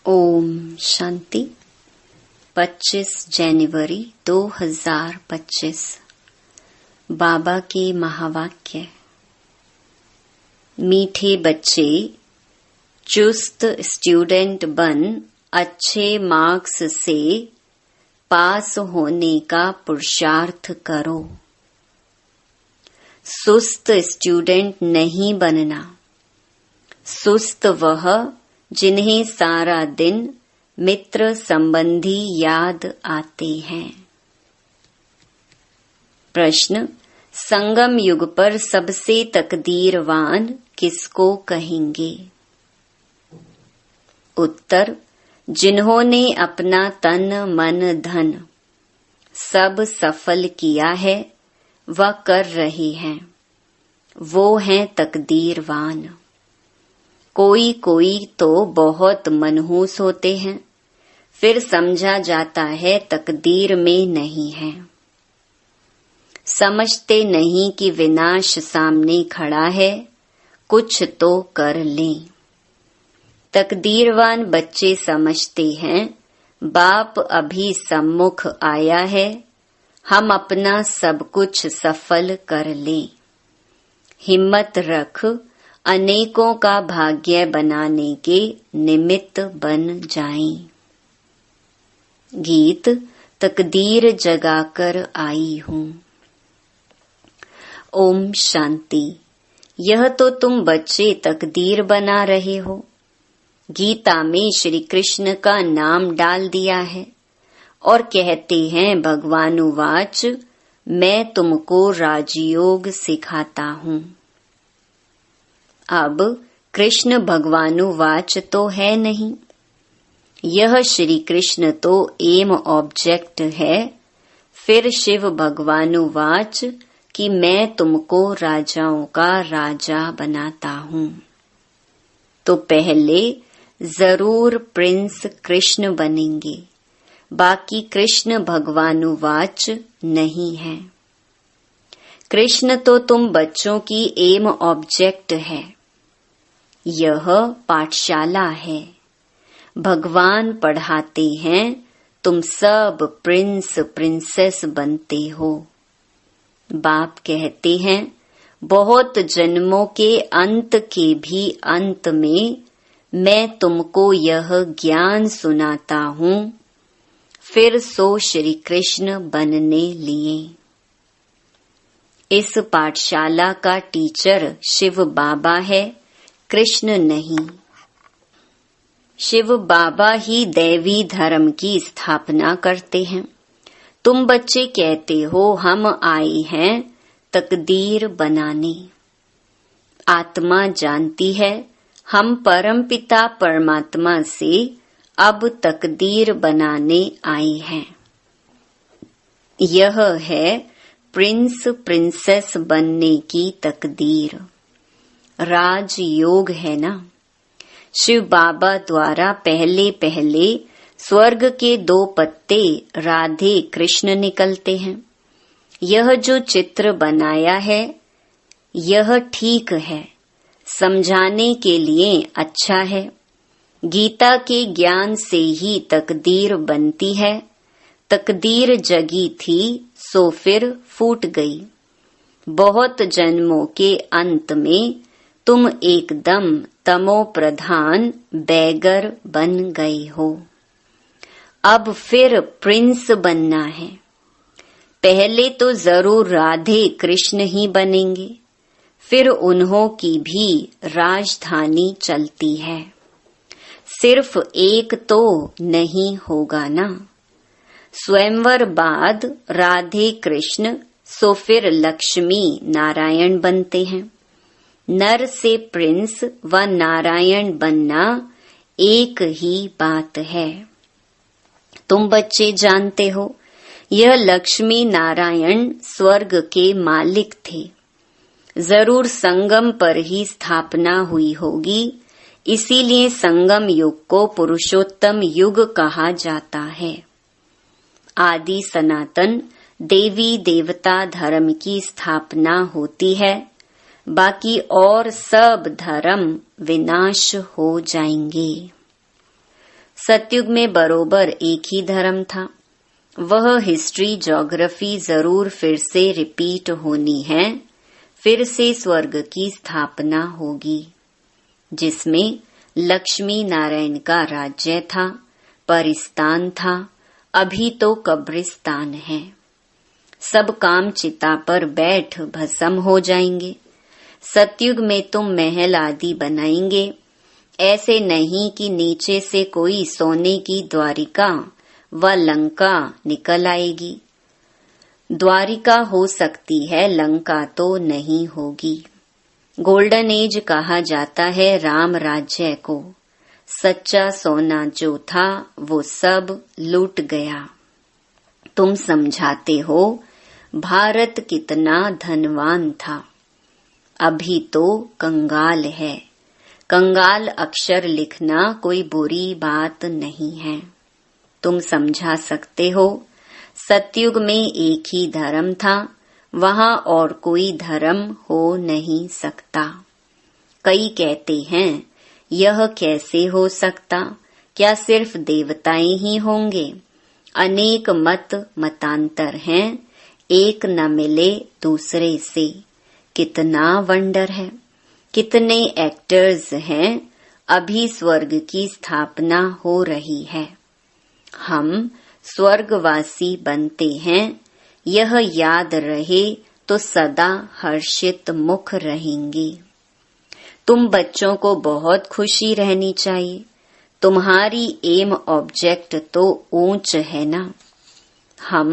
ओम शांति। 25 जनवरी 2025 बाबा के महावाक्य। मीठे बच्चे, चुस्त स्टूडेंट बन अच्छे मार्क्स से पास होने का पुरुषार्थ करो। सुस्त स्टूडेंट नहीं बनना। सुस्त वह जिन्हें सारा दिन मित्र संबंधी याद आते हैं। प्रश्न, संगम युग पर सबसे तकदीरवान किसको कहेंगे? उत्तर, जिन्होंने अपना तन मन धन सब सफल किया है व कर रहे हैं, वो हैं तकदीरवान। कोई कोई तो बहुत मनहूस होते हैं, फिर समझा जाता है तकदीर में नहीं है। समझते नहीं कि विनाश सामने खड़ा है, कुछ तो कर लें। तकदीरवान बच्चे समझते हैं बाप अभी सम्मुख आया है, हम अपना सब कुछ सफल कर लें। हिम्मत रख, अनेकों का भाग्य बनाने के निमित्त बन जाएं। गीत, तकदीर जगाकर आई हूँ। ओम शांति। यह तो तुम बच्चे तकदीर बना रहे हो। गीता में श्री कृष्ण का नाम डाल दिया है और कहते हैं भगवानुवाच, मैं तुमको राजयोग सिखाता हूँ। अब कृष्ण भगवानुवाच तो है नहीं, यह श्री कृष्ण तो एम ऑब्जेक्ट है। फिर शिव भगवानुवाच कि मैं तुमको राजाओं का राजा बनाता हूँ। तो पहले जरूर प्रिंस कृष्ण बनेंगे, बाकी कृष्ण भगवानुवाच नहीं है। कृष्ण तो तुम बच्चों की एम ऑब्जेक्ट है। यह पाठशाला है, भगवान पढ़ाते हैं, तुम सब प्रिंस प्रिंसेस बनते हो। बाप कहते हैं बहुत जन्मों के अंत के भी अंत में मैं तुमको यह ज्ञान सुनाता हूँ, फिर सो श्री कृष्ण बनने लिए। इस पाठशाला का टीचर शिव बाबा है, कृष्ण नहीं। शिव बाबा ही दैवी धर्म की स्थापना करते हैं। तुम बच्चे कहते हो हम आए हैं तकदीर बनाने। आत्मा जानती है हम परमपिता परमात्मा से अब तकदीर बनाने आए हैं। यह है प्रिंस प्रिंसेस बनने की तकदीर। राजयोग है ना। शिव बाबा द्वारा पहले पहले स्वर्ग के 2 पत्ते राधे कृष्ण निकलते हैं। यह जो चित्र बनाया है यह ठीक है, समझाने के लिए अच्छा है। गीता के ज्ञान से ही तकदीर बनती है। तकदीर जगी थी सो फिर फूट गई। बहुत जन्मों के अंत में तुम एकदम तमो प्रधान बैगर बन गए हो। अब फिर प्रिंस बनना है। पहले तो जरूर राधे कृष्ण ही बनेंगे, फिर उन्हों की भी राजधानी चलती है। सिर्फ एक तो नहीं होगा ना। स्वयंवर बाद राधे कृष्ण सो फिर लक्ष्मी नारायण बनते हैं। नर से प्रिंस व नारायण बनना एक ही बात है। तुम बच्चे जानते हो यह लक्ष्मी नारायण स्वर्ग के मालिक थे। जरूर संगम पर ही स्थापना हुई होगी, इसीलिए संगम युग को पुरुषोत्तम युग कहा जाता है। आदि सनातन देवी देवता धर्म की स्थापना होती है, बाकी और सब धर्म विनाश हो जाएंगे। सतयुग में बरोबर एक ही धर्म था। वह हिस्ट्री ज्योग्राफी जरूर फिर से रिपीट होनी है। फिर से स्वर्ग की स्थापना होगी, जिसमें लक्ष्मी नारायण का राज्य था, परिस्तान था। अभी तो कब्रिस्तान है। सब काम चिता पर बैठ भस्म हो जाएंगे। सतयुग में तुम महल आदि बनाएंगे। ऐसे नहीं कि नीचे से कोई सोने की द्वारिका व लंका निकल आएगी। द्वारिका हो सकती है, लंका तो नहीं होगी। गोल्डन एज कहा जाता है राम राज्य को। सच्चा सोना जो था वो सब लूट गया। तुम समझाते हो भारत कितना धनवान था। अभी तो कंगाल है। कंगाल अक्षर लिखना कोई बुरी बात नहीं है। तुम समझा सकते हो सतयुग में एक ही धर्म था, वहां और कोई धर्म हो नहीं सकता। कई कहते हैं यह कैसे हो सकता, क्या सिर्फ देवताएं ही होंगे? अनेक मतांतर हैं, एक न मिले दूसरे से। कितना वंडर है। कितने एक्टर्स हैं। अभी स्वर्ग की स्थापना हो रही है। हम स्वर्गवासी बनते हैं, यह याद रहे तो सदा हर्षित मुख रहेंगे। तुम बच्चों को बहुत खुशी रहनी चाहिए। तुम्हारी एम ऑब्जेक्ट तो ऊंच है ना। हम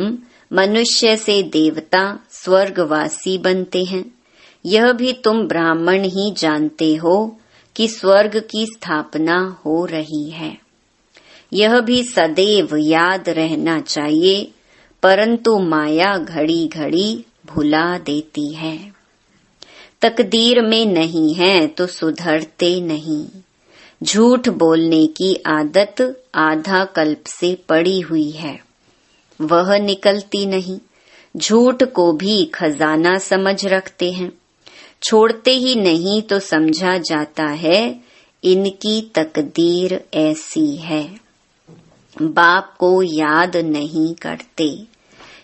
मनुष्य से देवता स्वर्गवासी बनते हैं। यह भी तुम ब्राह्मण ही जानते हो कि स्वर्ग की स्थापना हो रही है। यह भी सदैव याद रहना चाहिए, परंतु माया घड़ी घड़ी भुला देती है। तकदीर में नहीं है तो सुधरते नहीं। झूठ बोलने की आदत आधा कल्प से पड़ी हुई है, वह निकलती नहीं। झूठ को भी खजाना समझ रखते हैं, छोड़ते ही नहीं तो समझा जाता है इनकी तकदीर ऐसी है। बाप को याद नहीं करते।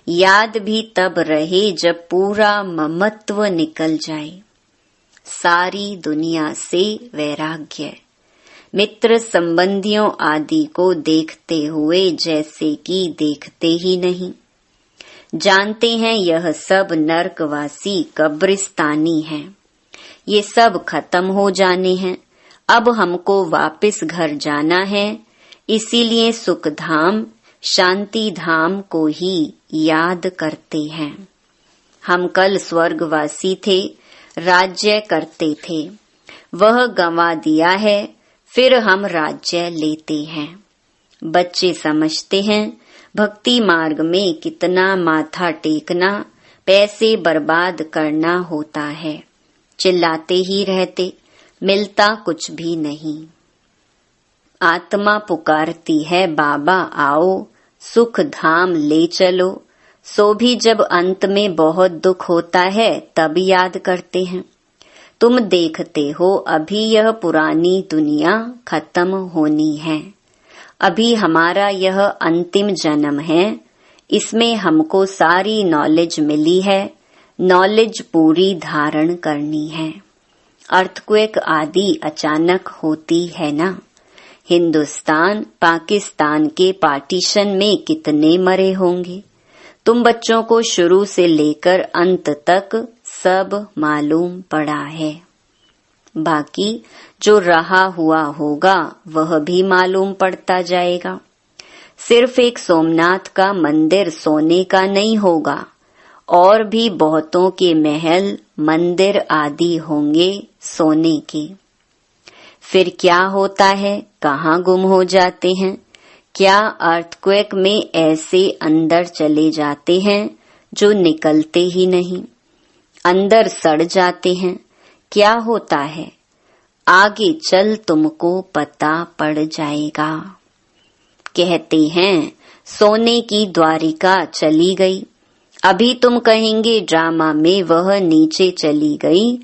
याद भी तब रहे जब पूरा ममत्व निकल जाए। सारी दुनिया से वैराग्य। मित्र संबंधियों आदि को देखते हुए जैसे कि देखते ही नहीं। जानते हैं यह सब नरकवासी कब्रिस्तानी हैं। ये सब खत्म हो जाने हैं। अब हमको वापस घर जाना है, इसीलिए सुख धाम शांति धाम को ही याद करते हैं। हम कल स्वर्गवासी थे, राज्य करते थे, वह गंवा दिया है, फिर हम राज्य लेते हैं। बच्चे समझते हैं भक्ति मार्ग में कितना माथा टेकना, पैसे बर्बाद करना होता है। चिल्लाते ही रहते, मिलता कुछ भी नहीं। आत्मा पुकारती है बाबा आओ सुख धाम ले चलो। सो भी जब अंत में बहुत दुख होता है तब याद करते हैं। तुम देखते हो अभी यह पुरानी दुनिया खत्म होनी है। अभी हमारा यह अंतिम जन्म है, इसमें हमको सारी नॉलेज मिली है। नॉलेज पूरी धारण करनी है। अर्थक्वेक आदि अचानक होती है ना। हिंदुस्तान पाकिस्तान के पार्टीशन में कितने मरे होंगे। तुम बच्चों को शुरू से लेकर अंत तक सब मालूम पड़ा है। बाकी जो रहा हुआ होगा वह भी मालूम पड़ता जाएगा। सिर्फ एक सोमनाथ का मंदिर सोने का नहीं होगा, और भी बहुतों के महल मंदिर आदि होंगे सोने के। फिर क्या होता है, कहाँ गुम हो जाते हैं? क्या अर्थक्वेक में ऐसे अंदर चले जाते हैं जो निकलते ही नहीं, अंदर सड़ जाते हैं? क्या होता है? आगे चल तुमको पता पड़ जाएगा। कहते हैं सोने की द्वारिका चली गई। अभी तुम कहेंगे ड्रामा में वह नीचे चली गई,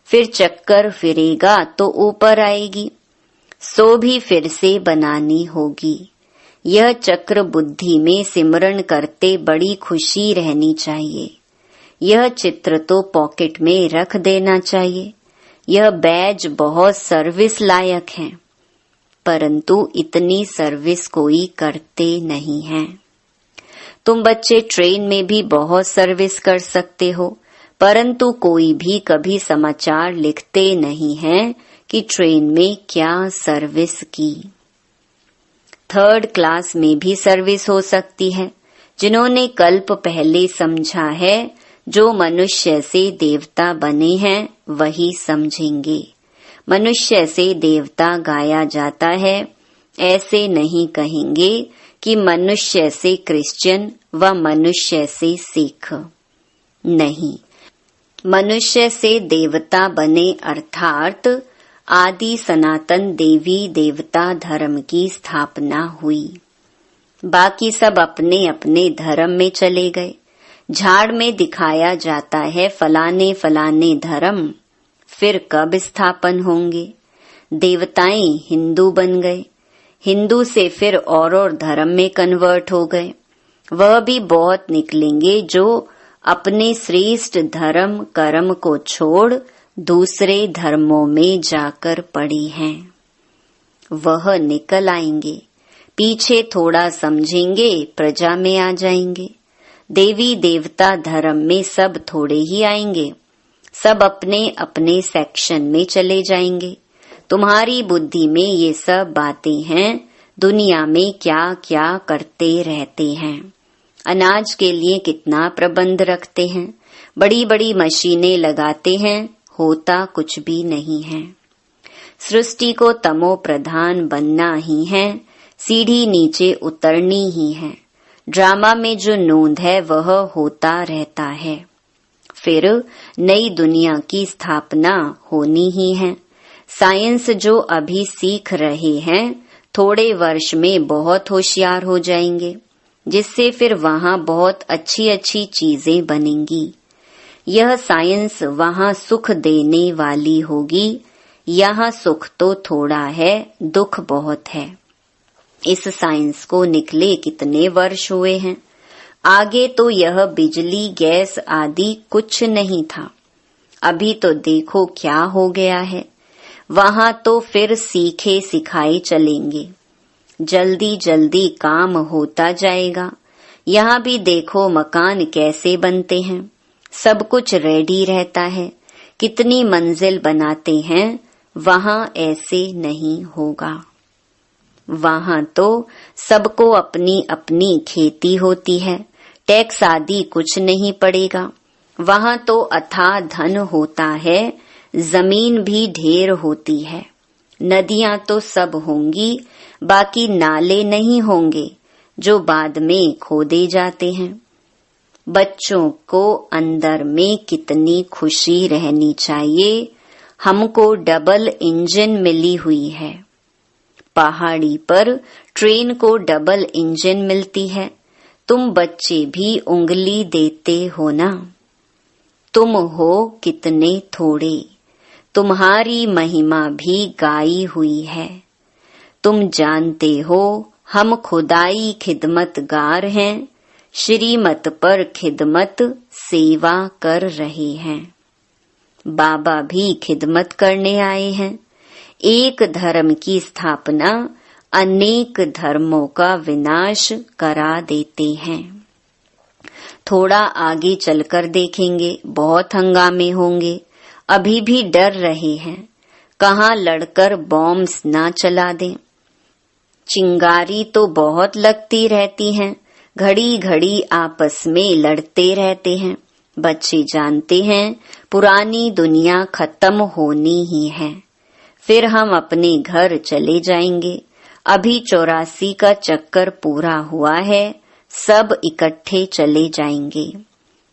फिर चक्कर फिरेगा तो ऊपर आएगी। सो भी फिर से बनानी होगी। यह चक्र बुद्धि में सिमरण करते बड़ी खुशी रहनी चाहिए। यह चित्र तो पॉकेट में रख देना चाहिए। यह बैज बहुत सर्विस लायक है, परंतु इतनी सर्विस कोई करते नहीं है। तुम बच्चे ट्रेन में भी बहुत सर्विस कर सकते हो, परंतु कोई भी कभी समाचार लिखते नहीं है कि ट्रेन में क्या सर्विस की। 3rd क्लास में भी सर्विस हो सकती है। जिन्होंने कल्प पहले समझा है, जो मनुष्य से देवता बने हैं वही समझेंगे। मनुष्य से देवता गाया जाता है, ऐसे नहीं कहेंगे कि मनुष्य से क्रिश्चियन व मनुष्य से सिख। नहीं, मनुष्य से देवता बने अर्थात आदि सनातन देवी देवता धर्म की स्थापना हुई। बाकी सब अपने अपने धर्म में चले गए। झाड़ में दिखाया जाता है फलाने फलाने धर्म, फिर कब स्थापन होंगे। देवताएं हिंदू बन गए, हिंदू से फिर और धर्म में कन्वर्ट हो गए। वह भी बहुत निकलेंगे जो अपने श्रेष्ठ धर्म कर्म को छोड़ दूसरे धर्मों में जाकर पड़ी हैं। वह निकल आएंगे, पीछे थोड़ा समझेंगे, प्रजा में आ जाएंगे। देवी देवता धर्म में सब थोड़े ही आएंगे, सब अपने अपने सेक्शन में चले जाएंगे। तुम्हारी बुद्धि में ये सब बातें हैं, दुनिया में क्या क्या करते रहते हैं। अनाज के लिए कितना प्रबंध रखते हैं, बड़ी बड़ी मशीनें लगाते हैं, होता कुछ भी नहीं है। सृष्टि को तमो प्रधान बनना ही है, सीढ़ी नीचे उतरनी ही है। ड्रामा में जो नोंद है वह होता रहता है। फिर नई दुनिया की स्थापना होनी ही है। साइंस जो अभी सीख रहे हैं, थोड़े वर्ष में बहुत होशियार हो जाएंगे, जिससे फिर वहाँ बहुत अच्छी अच्छी चीजें बनेंगी। यह साइंस वहाँ सुख देने वाली होगी। यहाँ सुख तो थोड़ा है, दुख बहुत है। इस साइंस को निकले कितने वर्ष हुए हैं। आगे तो यह बिजली गैस आदि कुछ नहीं था, अभी तो देखो क्या हो गया है। वहाँ तो फिर सीखे सिखाए चलेंगे, जल्दी जल्दी काम होता जाएगा। यहाँ भी देखो मकान कैसे बनते हैं, सब कुछ रेडी रहता है। कितनी मंजिल बनाते हैं, वहाँ ऐसे नहीं होगा। वहाँ तो सबको अपनी अपनी खेती होती है, टैक्स आदि कुछ नहीं पड़ेगा। वहाँ तो अथाह धन होता है, जमीन भी ढेर होती है। नदियाँ तो सब होंगी, बाकी नाले नहीं होंगे जो बाद में खोदे जाते हैं। बच्चों को अंदर में कितनी खुशी रहनी चाहिए। हमको डबल इंजन मिली हुई है। पहाड़ी पर ट्रेन को डबल इंजन मिलती है। तुम बच्चे भी उंगली देते हो ना। तुम हो कितने थोड़े, तुम्हारी महिमा भी गाई हुई है। तुम जानते हो हम खुदाई खिदमतगार हैं, श्रीमत पर खिदमत सेवा कर रहे हैं। बाबा भी खिदमत करने आए हैं। एक धर्म की स्थापना अनेक धर्मों का विनाश करा देते हैं। थोड़ा आगे चलकर देखेंगे, बहुत हंगामे होंगे। अभी भी डर रहे हैं, कहाँ लड़कर बॉम्ब्स ना चला दें। चिंगारी तो बहुत लगती रहती हैं, घड़ी घड़ी आपस में लड़ते रहते हैं। बच्चे जानते हैं पुरानी दुनिया खत्म होनी ही है, फिर हम अपने घर चले जाएंगे। अभी 84 का चक्कर पूरा हुआ है, सब इकट्ठे चले जाएंगे।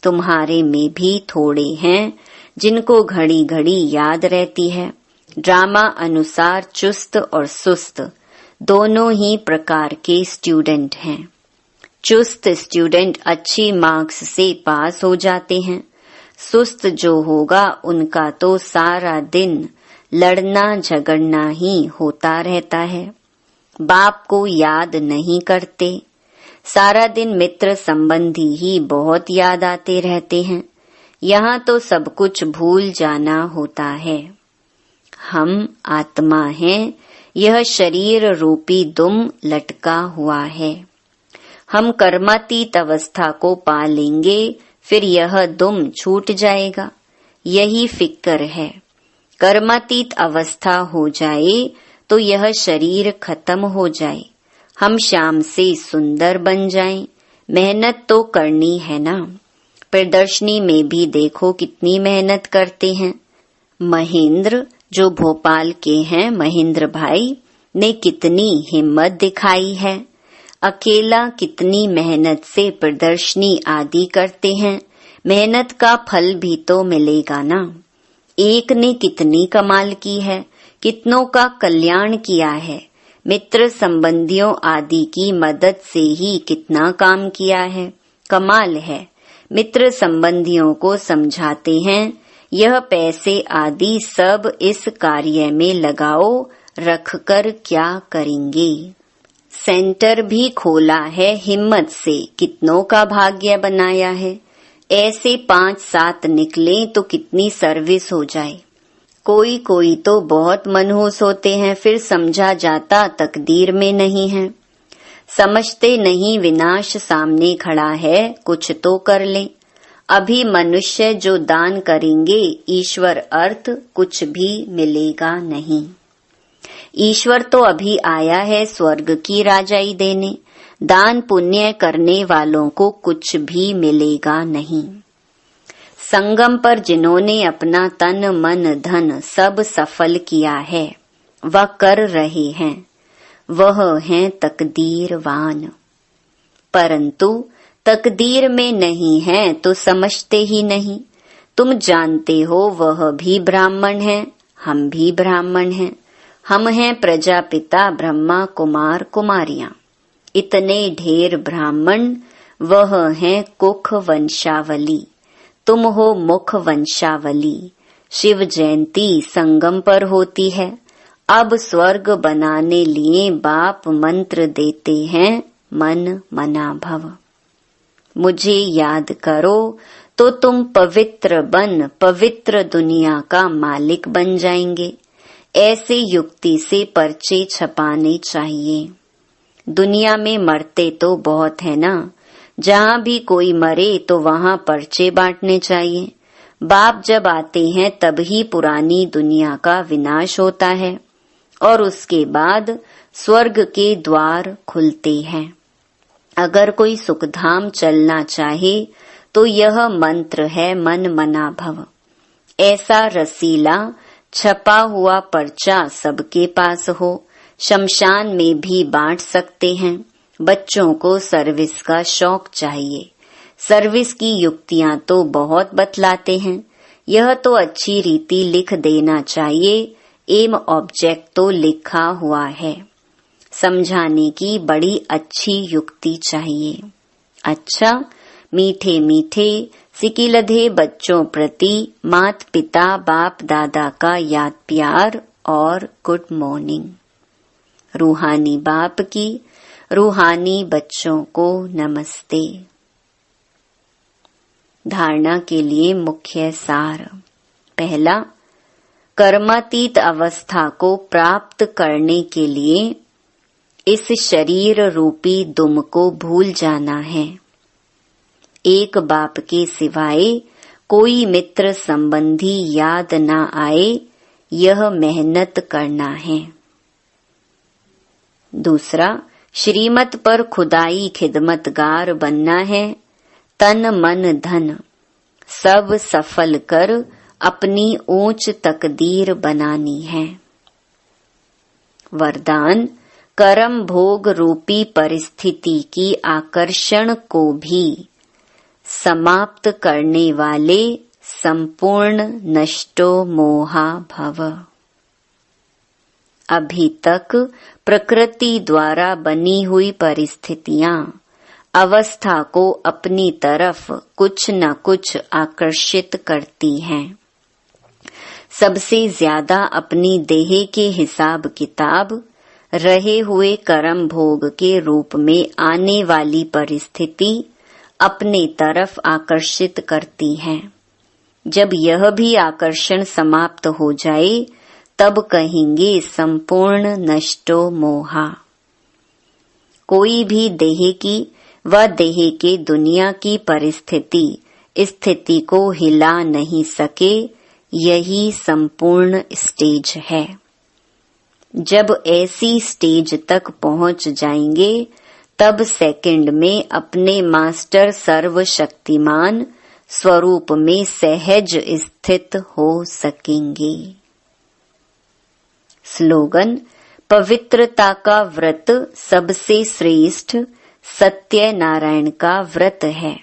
तुम्हारे में भी थोड़े हैं जिनको घड़ी घड़ी याद रहती है। ड्रामा अनुसार चुस्त और सुस्त दोनों ही प्रकार के स्टूडेंट हैं। चुस्त स्टूडेंट अच्छी मार्क्स से पास हो जाते हैं। सुस्त जो होगा उनका तो सारा दिन लड़ना झगड़ना ही होता रहता है। बाप को याद नहीं करते। सारा दिन मित्र संबंधी ही बहुत याद आते रहते हैं। यहाँ तो सब कुछ भूल जाना होता है। हम आत्मा हैं, यह शरीर रूपी दुम लटका हुआ है। हम कर्मातीत अवस्था को पा लेंगे, फिर यह दुम छूट जाएगा। यही फिक्र है। कर्मातीत अवस्था हो जाए तो यह शरीर खत्म हो जाए, हम श्याम से सुंदर बन जाएं। मेहनत तो करनी है ना। प्रदर्शनी में भी देखो कितनी मेहनत करते हैं। महेंद्र जो भोपाल के हैं, महेंद्र भाई ने कितनी हिम्मत दिखाई है। अकेला कितनी मेहनत से प्रदर्शनी आदि करते हैं। मेहनत का फल भी तो मिलेगा ना। एक ने कितनी कमाल की है, कितनों का कल्याण किया है। मित्र संबंधियों आदि की मदद से ही कितना काम किया है। कमाल है। मित्र संबंधियों को समझाते हैं, यह पैसे आदि सब इस कार्य में लगाओ, रखकर क्या करेंगे। सेंटर भी खोला है हिम्मत से, कितनों का भाग्य बनाया है। ऐसे 5-7 निकले तो कितनी सर्विस हो जाए। कोई कोई तो बहुत मनहूस होते हैं, फिर समझा जाता तकदीर में नहीं है। समझते नहीं विनाश सामने खड़ा है, कुछ तो कर ले। अभी मनुष्य जो दान करेंगे, ईश्वर अर्थ कुछ भी मिलेगा नहीं। ईश्वर तो अभी आया है स्वर्ग की राजाई देने। दान पुण्य करने वालों को कुछ भी मिलेगा नहीं। संगम पर जिन्होंने अपना तन मन धन सब सफल किया है, वह कर रहे हैं, वह हैं तकदीरवान। परंतु तकदीर में नहीं है तो समझते ही नहीं। तुम जानते हो वह भी ब्राह्मण है, हम भी ब्राह्मण हैं। हम हैं प्रजापिता ब्रह्मा कुमार कुमारियां। इतने ढेर ब्राह्मण, वह हैं कुख वंशावली। तुम हो मुख वंशावली। शिव जयंती संगम पर होती है। अब स्वर्ग बनाने लिए बाप मंत्र देते हैं, मन मना भव। मुझे याद करो तो तुम पवित्र बन पवित्र दुनिया का मालिक बन जाएंगे। ऐसे युक्ति से पर्चे छपाने चाहिए। दुनिया में मरते तो बहुत है ना। जहाँ भी कोई मरे तो वहाँ पर्चे बांटने चाहिए। बाप जब आते हैं तब ही पुरानी दुनिया का विनाश होता है और उसके बाद स्वर्ग के द्वार खुलते हैं। अगर कोई सुखधाम चलना चाहे तो यह मंत्र है, मन मना भव। ऐसा रसीला छपा हुआ पर्चा सबके पास हो। शमशान में भी बांट सकते हैं। बच्चों को सर्विस का शौक चाहिए। सर्विस की युक्तियां तो बहुत बतलाते हैं। यह तो अच्छी रीति लिख देना चाहिए। एम ऑब्जेक्ट तो लिखा हुआ है। समझाने की बड़ी अच्छी युक्ति चाहिए। अच्छा, मीठे मीठे सिकिलधे बच्चों प्रति मात पिता बाप दादा का याद प्यार और गुड मॉर्निंग। रूहानी बाप की रूहानी बच्चों को नमस्ते। धारणा के लिए मुख्य सार। पहला, कर्मातीत अवस्था को प्राप्त करने के लिए इस शरीर रूपी दुम को भूल जाना है। एक बाप के सिवाय कोई मित्र संबंधी याद न आए, यह मेहनत करना है। दूसरा, श्रीमत पर खुदाई खिदमतगार बनना है। तन मन धन सब सफल कर अपनी ऊंच तकदीर बनानी है। वरदान, कर्म भोग रूपी परिस्थिति की आकर्षण को भी समाप्त करने वाले संपूर्ण नष्टो मोहा भव। अभी तक प्रकृति द्वारा बनी हुई परिस्थितियां अवस्था को अपनी तरफ कुछ न कुछ आकर्षित करती हैं। सबसे ज्यादा अपनी देह के हिसाब किताब रहे हुए कर्म भोग के रूप में आने वाली परिस्थिति अपने तरफ आकर्षित करती है। जब यह भी आकर्षण समाप्त हो जाए तब कहेंगे संपूर्ण नष्टो मोहा। कोई भी देह की व देह के दुनिया की परिस्थिति स्थिति को हिला नहीं सके, यही संपूर्ण स्टेज है। जब ऐसी स्टेज तक पहुंच जाएंगे तब सेकंड में अपने मास्टर सर्वशक्तिमान स्वरूप में सहज स्थित हो सकेंगे। स्लोगन: पवित्रता का व्रत सबसे श्रेष्ठ सत्यनारायण का व्रत है।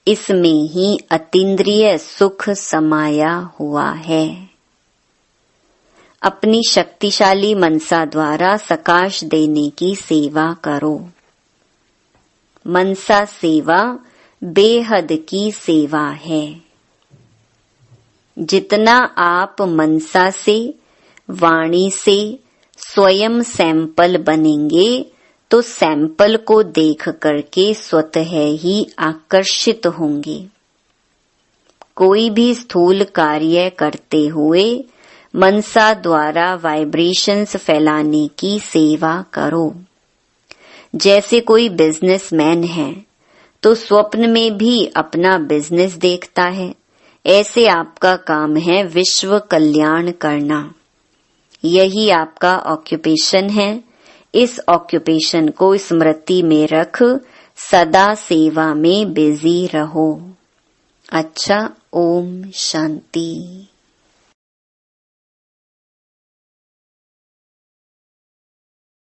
इसमें ही अतीन्द्रिय सुख समाया हुआ है। अपनी शक्तिशाली मनसा द्वारा सकाश देने की सेवा करो। मनसा सेवा बेहद की सेवा है। जितना आप मनसा से, वाणी से स्वयं सैंपल बनेंगे तो सैंपल को देख करके स्वतः ही आकर्षित होंगे। कोई भी स्थूल कार्य करते हुए मनसा द्वारा वाइब्रेशंस फैलाने की सेवा करो। जैसे कोई बिजनेसमैन है तो स्वप्न में भी अपना बिजनेस देखता है, ऐसे आपका काम है विश्व कल्याण करना। यही आपका ऑक्यूपेशन है। इस ऑक्यूपेशन को स्मृति में रख सदा सेवा में बिजी रहो। अच्छा, ओम शांति।